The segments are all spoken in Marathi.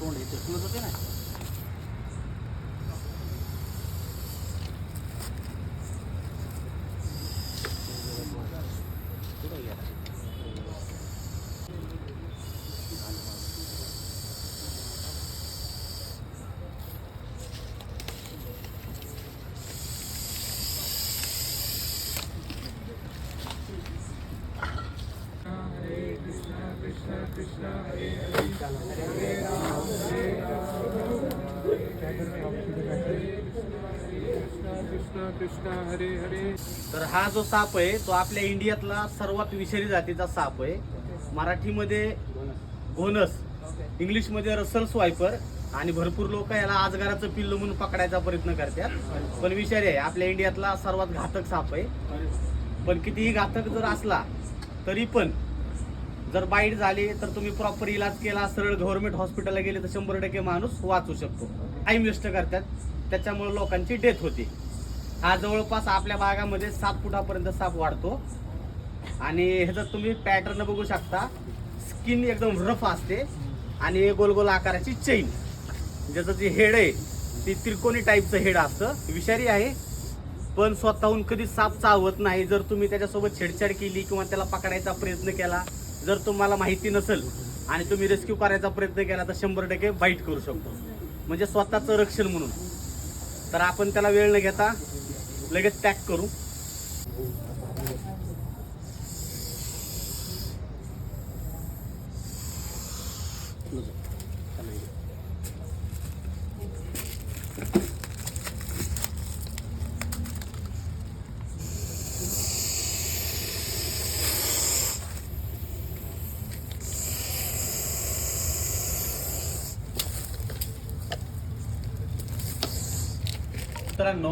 तोंड येते तुला होते ना. तर हा जो साप आहे तो आपल्या इंडियातला सर्वात विषारी जातीचा साप आहे. मराठीमध्ये घोणस, इंग्लिशमध्ये रसल स्वायपर आणि भरपूर लोक याला आजगाराचं पिल्लू म्हणून पकडायचा प्रयत्न करतात. पण विषारी आहे, आपल्या इंडियातला सर्वात घातक साप आहे. पण कितीही घातक जर असला तरी पण जर बाईट झाली तर तुम्ही प्रॉपर इलाज केला, सरळ गव्हर्नमेंट हॉस्पिटलला गेले तर 100% माणूस वाचू शकतो. टाइम वेस्ट करतात, त्याच्यामुळे लोकांची डेथ होते. हा जवळपास आपल्या भागामध्ये 7 फुटापर्यंत साप वाढतो आणि ह्याचा तुम्ही पॅटर्न बघू शकता. स्किन एकदम रफ असते आणि गोल गोल आकाराची चेन. ज्याचं जे हेड आहे ती त्रिकोणी टाईपचं हेड असतं. विषारी आहे पण स्वतःहून कधी साप चावत नाही. जर तुम्ही त्याच्यासोबत छेडछाड केली किंवा त्याला पकडायचा प्रयत्न केला, जर तुम्हाला माहिती नसेल आणि तुम्ही रेस्क्यू करायचा प्रयत्न केला तर 100% बाईट करू शकतो. म्हणजे स्वतःचं रक्षण म्हणून. तर आपण त्याला वेळ न घेता लगेच पॅक करू. मित्रांनो,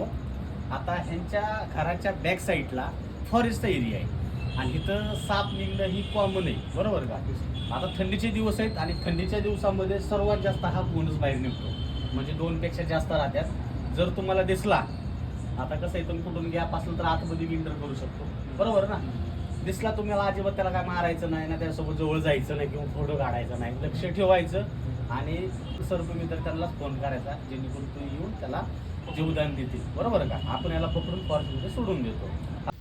आता ह्यांच्या घराच्या बॅक साईडला फॉरेस्ट एरिया आहे आणि इथं साप निघणं ही कॉमन आहे, बरोबर का. आता थंडीचे दिवस आहेत आणि थंडीच्या दिवसामध्ये सर्वात जास्त हा घोणस बाहेर निघतो. म्हणजे 2 पेक्षा जास्त राहतात. जर तुम्हाला दिसला, आता कसं आहे, तुम्ही कुठून गॅप असलं तर आतमध्ये एंटर करू शकतो, बरोबर ना. दिसला तुम्हाला, अजिबात त्याला काय मारायचं नाही ना, त्यासोबत जवळ जायचं नाही किंवा फोटो काढायचा नाही. लक्ष ठेवायचं आणि तुम्ही तर त्याला फोन करायचा, जेणेकरून तुम्ही येऊन त्याला जीवदान देतील, बरोबर का. आपण याला पकडून फॉरेस्टमध्ये सोडून देतो.